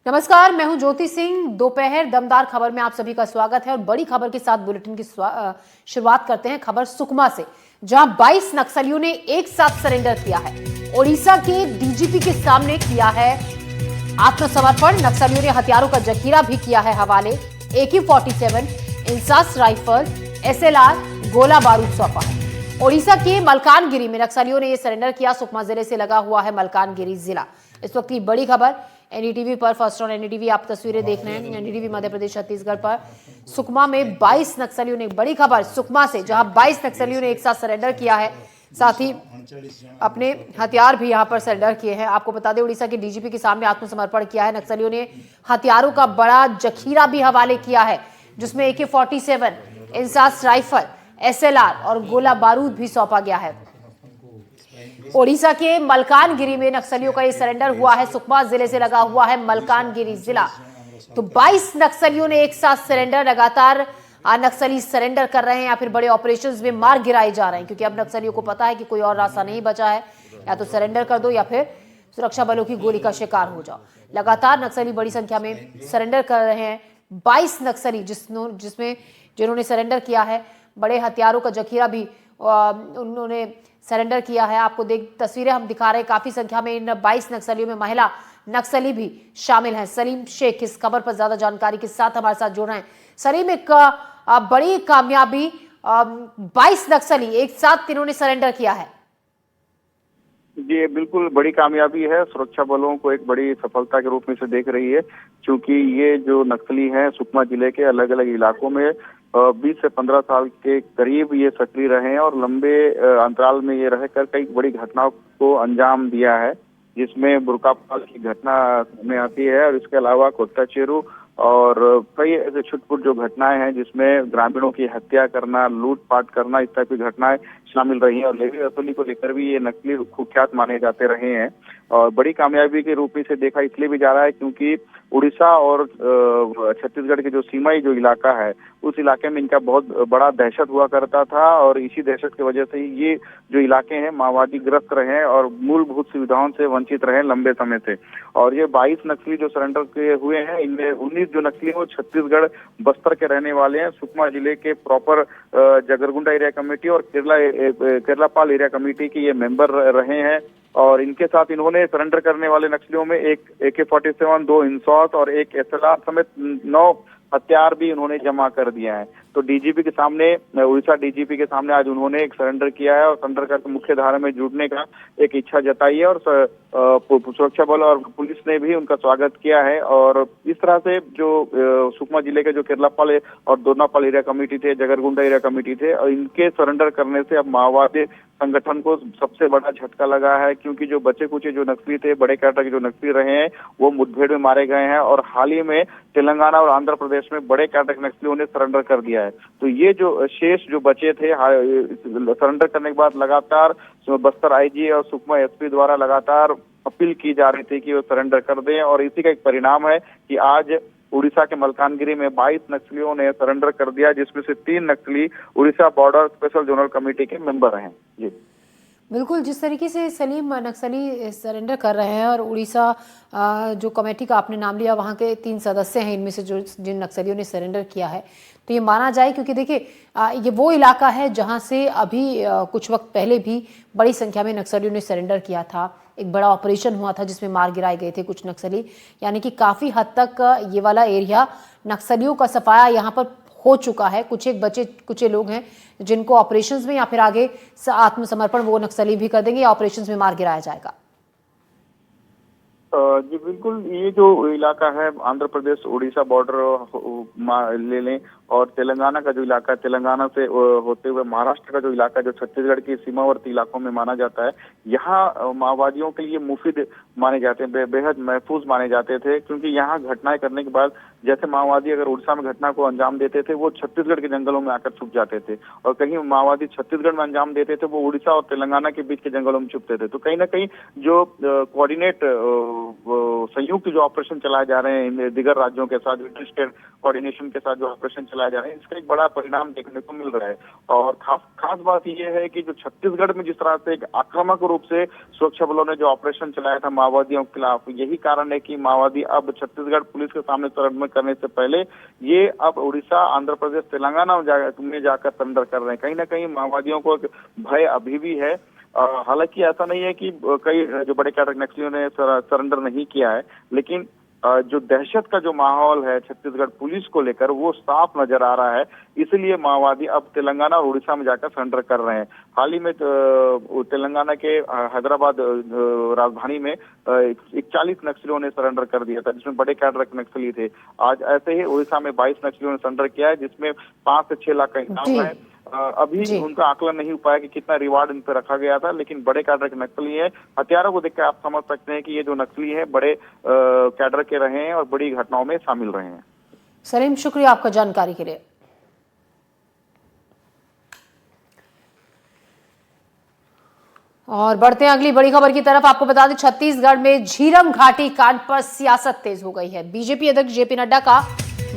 नमस्कार, मैं हूं ज्योति सिंह। दोपहर दमदार खबर में आप सभी का स्वागत है और बड़ी खबर के साथ बुलेटिन की शुरुआत करते हैं। खबर सुकमा से, जहां 22 नक्सलियों ने एक साथ सरेंडर किया है। ओडिशा के डीजीपी के सामने किया है आत्मसमर्पण। नक्सलियों ने हथियारों का जखीरा भी किया है हवाले। AK-47, इंसास राइफल, SLR, गोला बारूद सौंपा है। ओडिशा के मलकानगिरी में नक्सलियों ने यह सरेंडर किया। सुकमा जिले से लगा हुआ है मलकानगिरी जिला। इस वक्त की बड़ी खबर एनडीटीवी पर, फर्स्ट ऑन एनडीटीवी आप तस्वीरें देख रहे हैं। एनडीटीवी मध्य प्रदेश छत्तीसगढ़ पर सुकमा में 22 नक्सलियों ने, बड़ी खबर सुकमा से, जहां 22 नक्सलियों ने एक साथ सरेंडर किया है, साथ ही अपने हथियार भी यहां पर सरेंडर किए हैं। आपको बता दें, उड़ीसा के डीजीपी के सामने आत्मसमर्पण किया है। नक्सलियों ने हथियारों का बड़ा जखीरा भी हवाले किया है, जिसमें AK-47, इंसास राइफल, SLR और गोला बारूद भी सौंपा गया है। ओडिशा के मलकानगिरी में नक्सलियों का ये सरेंडर हुआ है। सुकमा जिले से लगा हुआ है मलकानगिरी जिला। तो 22 नक्सलियों ने एक साथ सरेंडर। लगातार नक्सली सरेंडर कर रहे हैं या फिर बड़े ऑपरेशंस में मार गिराए जा रहे हैं, क्योंकि अब नक्सलियों को पता है कि कोई और रास्ता नहीं बचा है। या तो सरेंडर कर दो या फिर सुरक्षा बलों की गोली का शिकार हो जाओ। लगातार नक्सली बड़ी संख्या में सरेंडर कर रहे हैं। 22 नक्सली जिन्होंने सरेंडर किया है, बड़े हथियारों का जखीरा भी उन्होंने सरेंडर किया है। आपको तस्वीरें हम दिखा रहे हैं। काफी संख्या में इन 22 नक्सलियों में महिला नक्सली भी शामिल हैं। सलीम शेख इस खबर पर ज्यादा जानकारी के साथ हमारे साथ जुड़ रहे हैं। सलीम, एक बड़ी कामयाबी, 22 नक्सली एक साथ इन्होंने सरेंडर किया है। जी बिल्कुल, बड़ी कामयाबी है। सुरक्षा बलों को एक बड़ी सफलता के रूप में से देख रही है, क्योंकि ये जो नक्सली हैं सुकमा जिले के अलग अलग इलाकों में 20 से 15 साल के करीब ये सक्रिय रहे हैं और लंबे अंतराल में ये रहकर कई बड़ी घटनाओं को अंजाम दिया है, जिसमें बुरकापाल की घटना में आती है और इसके अलावा कोत्ताचेरू और कई ऐसे छुटपुट जो घटनाएं हैं जिसमें ग्रामीणों की हत्या करना, लूटपाट करना, इस टाइप की घटनाएं शामिल रही हैं और लेवी वसूली को लेकर भी ये नक्सली कुख्यात माने जाते रहे हैं। और बड़ी कामयाबी के रूप में से देखा इसलिए भी जा रहा है क्योंकि उड़ीसा और छत्तीसगढ़ के जो सीमाई जो इलाका है, उस इलाके में इनका बहुत बड़ा दहशत हुआ करता था और इसी दहशत की वजह से ही ये जो इलाके हैं माओवादी ग्रस्त रहे और मूलभूत सुविधाओं से वंचित रहे लंबे समय से। और ये 22 नक्सली जो सरेंडर किए हुए हैं, इनमें 19 जो नक्सली वो छत्तीसगढ़ बस्तर के रहने वाले हैं। सुकमा जिले के प्रॉपर जगरगुंडा एरिया कमेटी और केरलापाल एरिया कमेटी के ये मेंबर रहे हैं। और इनके साथ इन्होंने सरेंडर करने वाले नक्सलियों में एक AK-47, 2 इंसास और एक SLR समेत 9 हथियार भी उन्होंने जमा कर दिया है। तो डीजीपी के सामने, उड़ीसा डीजीपी के सामने आज उन्होंने एक सरेंडर किया है और सरेंडर करके मुख्य धारा में जुड़ने का एक इच्छा जताई है और सुरक्षा बल और पुलिस ने भी उनका स्वागत किया है। और इस तरह से जो सुकमा जिले के जो केरलापाल और दोनापाल एरिया कमेटी थे, जगरगुंडा एरिया कमेटी थे, और इनके सरेंडर करने से अब माओवादी संगठन को सबसे बड़ा झटका लगा है, क्योंकि जो बचे कुचे जो नक्सली थे, बड़े कैडर के जो नक्सली रहे हैं, वो मुठभेड़ में मारे गए हैं और हाल ही में तेलंगाना और आंध्र प्रदेश में बड़े कैडर के नक्सलियों ने सरेंडर कर दिया है। तो ये जो शेष जो बचे थे सरेंडर करने के बाद लगातार बस्तर आईजी और सुकमा SP द्वारा लगातार अपील की जा रही थी कि वो सरेंडर कर दें और इसी का एक परिणाम है कि आज उड़ीसा के मलकानगिरी में 22 नक्सलियों ने सरेंडर कर दिया, जिसमें से 3 नक्सली Odisha border special zonal committee के मेंबर हैं। जी बिल्कुल, जिस तरीके से सलीम नक्सली सरेंडर कर रहे हैं और उड़ीसा जो कमेटी का आपने नाम लिया, वहाँ के 3 सदस्य हैं इनमें से जो जिन नक्सलियों ने सरेंडर किया है, तो ये माना जाए, क्योंकि देखिए ये वो इलाका है जहाँ से अभी कुछ वक्त पहले भी बड़ी संख्या में नक्सलियों ने सरेंडर किया था। एक बड़ा ऑपरेशन हुआ था जिसमें मार गिराए गए थे कुछ नक्सली। यानी कि काफ़ी हद तक ये वाला एरिया नक्सलियों का सफाया यहाँ पर हो चुका है। कुछ एक बचे कुछ लोग हैं जिनको ऑपरेशंस में या फिर आगे आत्मसमर्पण वो नक्सली भी कर देंगे या ऑपरेशंस में मार गिराया जाएगा। जी बिल्कुल, ये जो इलाका है आंध्र प्रदेश उड़ीसा बॉर्डर ले लें और तेलंगाना का जो इलाका है, तेलंगाना से होते हुए महाराष्ट्र का जो इलाका है, जो छत्तीसगढ़ के सीमावर्ती इलाकों में माना जाता है, यहाँ माओवादियों के लिए मुफीद माने जाते हैं, बेहद महफूज माने जाते थे, क्योंकि यहाँ घटनाएं करने के बाद जैसे माओवादी अगर उड़ीसा में घटना को अंजाम देते थे, वो छत्तीसगढ़ के जंगलों में आकर छुप जाते थे, और कहीं माओवादी छत्तीसगढ़ में अंजाम देते थे, वो उड़ीसा और तेलंगाना के बीच के जंगलों में छुपते थे। तो कहीं ना कहीं जो कोऑर्डिनेट संयुक्त जो ऑपरेशन चलाए जा रहे हैं दिगर राज्यों के साथ, इंटर कोऑर्डिनेशन के साथ जो ऑपरेशन चलाए जा रहे हैं, इसका एक बड़ा परिणाम देखने को मिल रहा है। और खास बात यह है कि जो छत्तीसगढ़ में जिस तरह से एक आक्रामक रूप से सुरक्षा बलों ने जो ऑपरेशन चलाया था माओवादियों के खिलाफ। यही कारण है कि माओवादी अब छत्तीसगढ़ पुलिस के सामने सरेंडर करने से पहले ये अब उड़ीसा, आंध्र प्रदेश, तेलंगाना में जाकर सरेंडर कर रहे हैं। कहीं ना कहीं माओवादियों को भय अभी भी है। हालांकि ऐसा नहीं है कि कई जो बड़े कैडर नक्सलियों ने सरेंडर नहीं किया है, लेकिन जो दहशत का जो माहौल है छत्तीसगढ़ पुलिस को लेकर वो साफ नजर आ रहा है। इसलिए माओवादी अब तेलंगाना और उड़ीसा में जाकर सरेंडर कर रहे हैं। हाल ही में तेलंगाना के हैदराबाद राजधानी में 41 नक्सलियों ने सरेंडर कर दिया था, जिसमें बड़े कैडर नक्सली थे। आज ऐसे ही उड़ीसा में 22 नक्सलियों ने सरेंडर किया है, जिसमें 5 से 6 लाख का इनाम है। अभी उनका आकलन नहीं हो पाया कि कितना रिवार्ड इन पर रखा गया था, लेकिन बड़े कैडर के नक्सली हैं। हथियारों को देखकर आप समझ सकते हैं कि ये जो नक्सली है बड़े कैडर के रहे हैं और बड़ी घटनाओं में शामिल रहे हैं। सलीम, शुक्रिया आपका जानकारी के लिए। और बढ़ते हैं अगली बड़ी खबर की तरफ। आपको बता दें, छत्तीसगढ़ में झीरम घाटी कांड पर सियासत तेज हो गई है। बीजेपी अध्यक्ष जेपी नड्डा का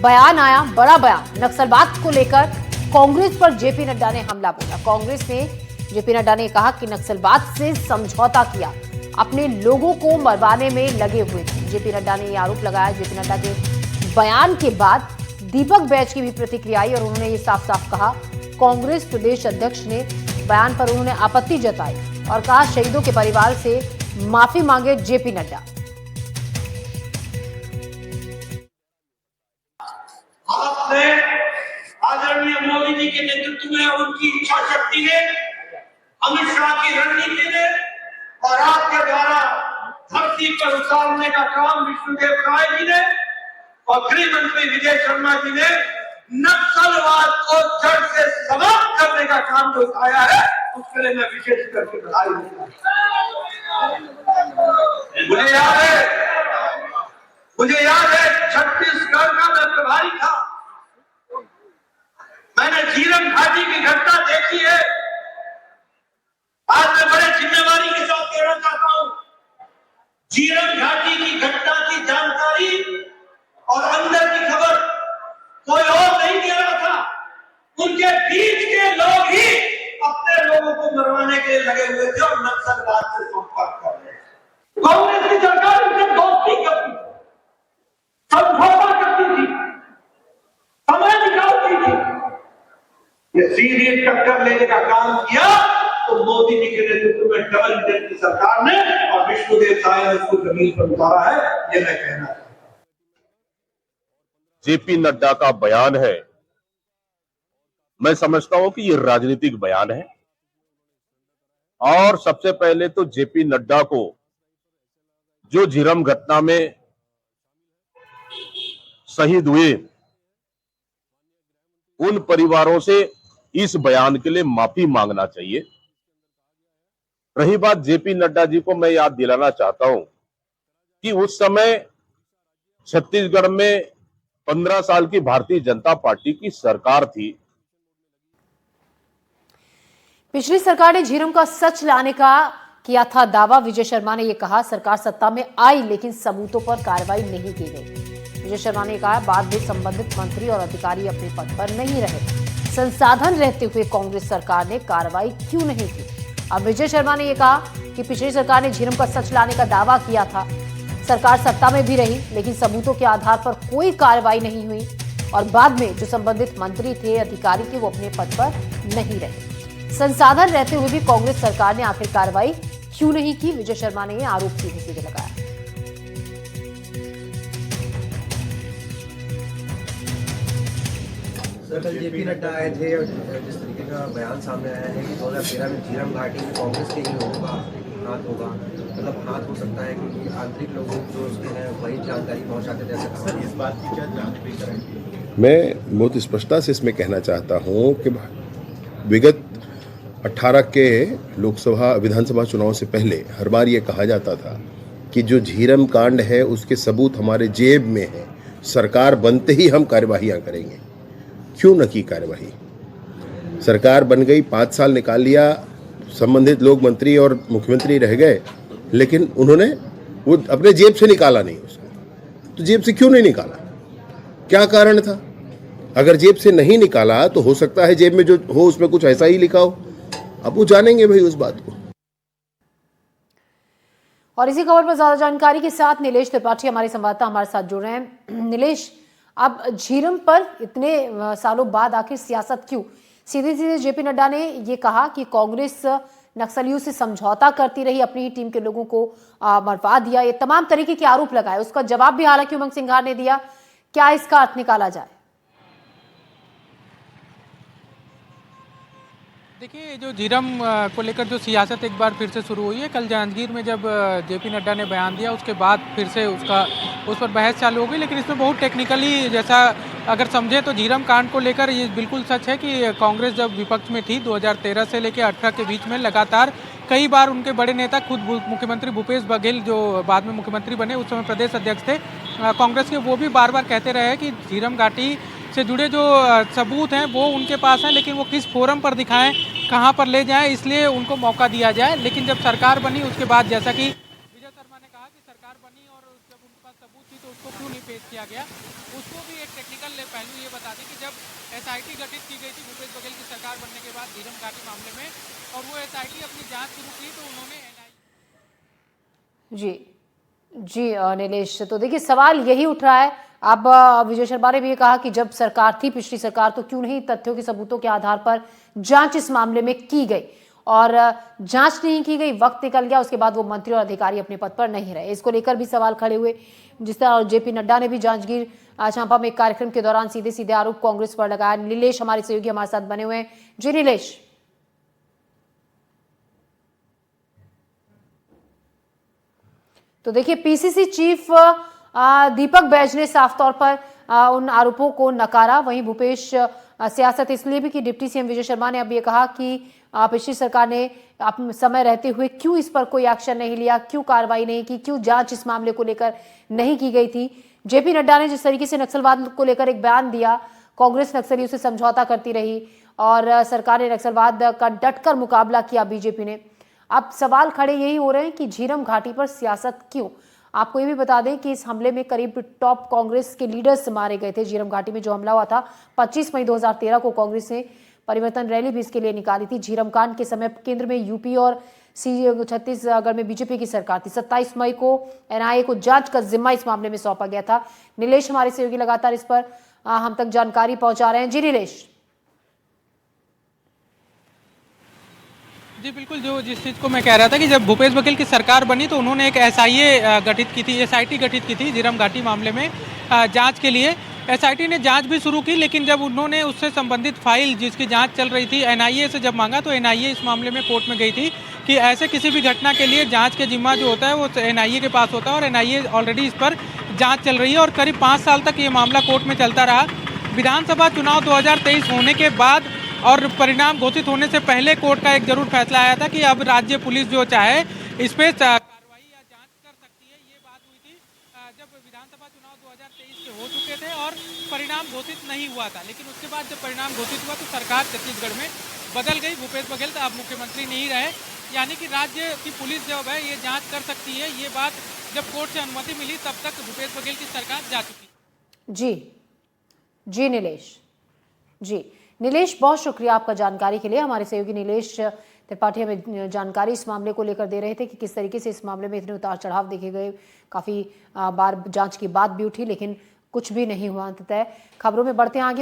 बयान आया, बड़ा बयान। नक्सलवाद को लेकर कांग्रेस पर जेपी नड्डा ने हमला बोला। कांग्रेस ने जेपी नड्डा ने कहा कि नक्सलवाद से समझौता किया, अपने लोगों को मरवाने में लगे हुए थे। जेपी नड्डा ने यह आरोप लगाया। जेपी नड्डा के बयान के बाद दीपक बैज की भी प्रतिक्रिया आई और उन्होंने ये साफ साफ कहा। कांग्रेस प्रदेश अध्यक्ष ने बयान पर उन्होंने आपत्ति जताई और कहा शहीदों के परिवार से माफी मांगे जेपी नड्डा। आपने आदरणीय मोदी जी के नेतृत्व में और उनकी इच्छा शक्ति ने, अमित शाह की रणनीति ने और आपके द्वारा धरती पर उतारने का काम विष्णुदेव साय जी ने और गृह मंत्री विजय शर्मा जी ने नक्सलवाद को जड़ से समाप्त करने का काम जो उठाया है, उसके लिए मैं विशेष करके बधाई देता हूं। मुझे याद है छत्तीसगढ़ का मैं प्रभारी था। मैंने झीरम घाटी की घटना देखी है। आज मैं बड़े जिम्मेवारी के साथ कहना चाहता हूं, झीरम घाटी की घटना की जानकारी और अंदर की खबर कोई और नहीं दे रहा था। उनके बीच के लोग ही अपने लोगों को मरवाने के लिए लगे हुए थे और नक्सलवाद से संपर्क कर रहे थे। कांग्रेस की सरकार उनसे दोस्ती करती, समझौता करती थी, समय निकालती थी। ये सीधी टक्कर लेने का काम किया तो मोदी जी के नेतृत्व में डबल इंजन की सरकार ने और विष्णुदेव साय ने उसको जमीन पर उतारा है। ये मैं कहना चाहता हूं। जेपी नड्डा का बयान है, मैं समझता हूं कि ये राजनीतिक बयान है। और सबसे पहले तो जेपी नड्डा को जो झीरम घटना में शहीद हुए उन परिवारों से इस बयान के लिए माफी मांगना चाहिए। रही बात जेपी नड्डा जी को, मैं याद दिलाना चाहता हूं कि उस समय छत्तीसगढ़ में 15 साल की भारतीय जनता पार्टी की सरकार थी। पिछली सरकार ने झीरम का सच लाने का किया था दावा। विजय शर्मा ने यह कहा, सरकार सत्ता में आई लेकिन सबूतों पर कार्रवाई नहीं की गई। विजय शर्मा ने कहा, बाद में संबंधित मंत्री और अधिकारी अपने पद पर नहीं रहे। संसाधन रहते हुए कांग्रेस सरकार ने कार्रवाई क्यों नहीं की। अब विजय शर्मा ने यह कहा कि पिछली सरकार ने झीरम का सच लाने का दावा किया था, सरकार सत्ता में भी रही लेकिन सबूतों के आधार पर कोई कार्रवाई नहीं हुई और बाद में जो संबंधित मंत्री थे, अधिकारी थे, वो अपने पद पर नहीं रहे। संसाधन रहते हुए भी कांग्रेस सरकार ने आखिर कार्रवाई क्यों नहीं की। विजय शर्मा ने यह आरोप सीधे सीधे लगाया। सर, कल जेपी नड्डा आए थे और जिस तरीके का बयान सामने आया है कि 2013 में झीरम घाटी में कांग्रेस के ही लोगों का हाथ होगा, मतलब हाथ हो सकता है क्योंकि आंतरिक लोग जो उसके हैं वही जानकारी पहुंचाते थे। सर, इस बात की क्या जांच करेंगे? मैं बहुत स्पष्टता से इसमें कहना चाहता हूं कि विगत 18 के लोकसभा विधानसभा चुनाव से पहले हर बार ये कहा जाता था कि जो झीरम कांड है उसके सबूत हमारे जेब में है, सरकार बनते ही हम कार्यवाहियां करेंगे। क्यों न की कार्यवाही? सरकार बन गई, 5 साल निकाल लिया, संबंधित लोग मंत्री और मुख्यमंत्री रह गए, लेकिन उन्होंने वो अपने जेब से निकाला नहीं उसको। तो जेब से क्यों नहीं निकाला? क्या कारण था? अगर जेब से नहीं निकाला तो हो सकता है जेब में जो हो उसमें कुछ ऐसा ही लिखा हो। अब वो जानेंगे भाई उस बात को। और इसी खबर पर ज्यादा जानकारी के साथ नीलेश त्रिपाठी हमारे संवाददाता हमारे साथ जुड़ रहे हैं। नीलेश, अब झीरम पर इतने सालों बाद आखिर सियासत क्यों? सीधे सीधे जेपी नड्डा ने ये कहा कि कांग्रेस नक्सलियों से समझौता करती रही, अपनी ही टीम के लोगों को मरवा दिया, ये तमाम तरीके के आरोप लगाए। उसका जवाब भी हालांकि उमंग सिंघार ने दिया। क्या इसका अर्थ निकाला जाए? देखिए, जो झीरम को लेकर जो सियासत एक बार फिर से शुरू हुई है, कल जांजगीर में जब जेपी नड्डा ने बयान दिया उसके बाद फिर से उस पर बहस चालू हो गई। लेकिन इसमें बहुत टेक्निकली जैसा अगर समझें तो झीरम कांड को लेकर ये बिल्कुल सच है कि कांग्रेस जब विपक्ष में थी 2013 से लेकर 18 के बीच में लगातार कई बार उनके बड़े नेता खुद मुख्यमंत्री भूपेश बघेल जो बाद में मुख्यमंत्री बने उस समय प्रदेश अध्यक्ष थे कांग्रेस के, वो भी बार बार कहते रहे हैं कि झीरम घाटी से जुड़े जो सबूत हैं वो उनके पास हैं, लेकिन वो किस फोरम पर दिखाएं, कहां पर ले जाएं, इसलिए उनको मौका दिया जाए। लेकिन जब सरकार बनी उसके बाद जैसा कि विजय शर्मा ने कहा कि सरकार बनी और जब उनके पास सबूत थी तो उसको क्यों नहीं पेश किया गया, उसको भी एक टेक्निकल पहलू ये बता दें कि जब SIT गठित की गई थी भूपेश बघेल की सरकार बनने के बाद झीरम घाटी मामले में, और वो SIT अपनी जाँच शुरू की तो उन्होंने जी नीलेश, तो देखिए सवाल यही उठ रहा है। अब विजय शर्मा ने भी ये कहा कि जब सरकार थी पिछली सरकार तो क्यों नहीं तथ्यों के सबूतों के आधार पर जांच इस मामले में की गई, और जांच नहीं की गई, वक्त निकल गया, उसके बाद वो मंत्री और अधिकारी अपने पद पर नहीं रहे। इसको लेकर भी सवाल खड़े हुए। जिस तरह जेपी नड्डा ने भी जांजगीर चांपा में एक कार्यक्रम के दौरान सीधे सीधे आरोप कांग्रेस पर लगाया। नीलेश हमारे सहयोगी हमारे साथ बने हुए हैं। जी नीलेश, तो देखिए पीसीसी चीफ दीपक बैज ने साफ तौर पर उन आरोपों को नकारा। वहीं भूपेश सियासत इसलिए भी कि डिप्टी सीएम विजय शर्मा ने अब ये कहा कि पिछली सरकार ने अपने समय रहते हुए क्यों इस पर कोई एक्शन नहीं लिया, क्यों कार्रवाई नहीं की, क्यों जांच इस मामले को लेकर नहीं की गई थी। जेपी नड्डा ने जिस तरीके से नक्सलवाद को लेकर एक बयान दिया, कांग्रेस नक्सलियों से समझौता करती रही और सरकार ने नक्सलवाद का डटकर मुकाबला किया बीजेपी ने। अब सवाल खड़े यही हो रहे हैं कि झीरम घाटी पर सियासत क्यों? आपको ये भी बता दें कि इस हमले में करीब टॉप कांग्रेस के लीडर्स मारे गए थे। झीरम घाटी में जो हमला हुआ था 25 मई 2013 को कांग्रेस ने परिवर्तन रैली भी इसके लिए निकाली थी। झीरम कांड के समय केंद्र में यूपी और छत्तीसगढ़ में बीजेपी की सरकार थी। 27 मई को NIA को जांच का जिम्मा इस मामले में सौंपा गया था। नीलेश हमारे सहयोगी लगातार इस पर हम तक जानकारी पहुंचा रहे हैं। जी नीलेश। जी बिल्कुल, जो जिस चीज़ को मैं कह रहा था कि जब भूपेश बघेल की सरकार बनी तो उन्होंने एक SIA गठित की थी, SIT गठित की थी झीरम घाटी मामले में जांच के लिए। SIT ने जांच भी शुरू की, लेकिन जब उन्होंने उससे संबंधित फाइल जिसकी जांच चल रही थी NIA से जब मांगा तो NIA इस मामले में कोर्ट में गई थी कि ऐसे किसी भी घटना के लिए जांच के जिम्मा जो होता है वो NIA के पास होता है, और NIA ऑलरेडी इस पर जाँच चल रही है और करीब 5 साल तक ये मामला कोर्ट में चलता रहा। विधानसभा चुनाव 2023 होने के बाद और परिणाम घोषित होने से पहले कोर्ट का एक जरूर फैसला आया था कि अब राज्य पुलिस जो चाहे इस पे कार्रवाई या जांच कर सकती है। ये बात हुई थी जब विधानसभा चुनाव 2023 के हो चुके थे और परिणाम घोषित नहीं हुआ था। लेकिन उसके बाद जब परिणाम घोषित हुआ तो सरकार छत्तीसगढ़ में बदल गई। भूपेश बघेल तो अब मुख्यमंत्री नहीं रहे, यानी कि राज्य की पुलिस जो है ये जाँच कर सकती है। ये बात जब कोर्ट से अनुमति मिली तब तक भूपेश बघेल की सरकार जा चुकी। जी नीलेश, बहुत शुक्रिया आपका जानकारी के लिए। हमारे सहयोगी नीलेश त्रिपाठी हमें जानकारी इस मामले को लेकर दे रहे थे कि किस तरीके से इस मामले में इतने उतार चढ़ाव देखे गए। काफी बार जांच की बात भी उठी लेकिन कुछ भी नहीं हुआ। अंततः खबरों में बढ़ते हैं आगे।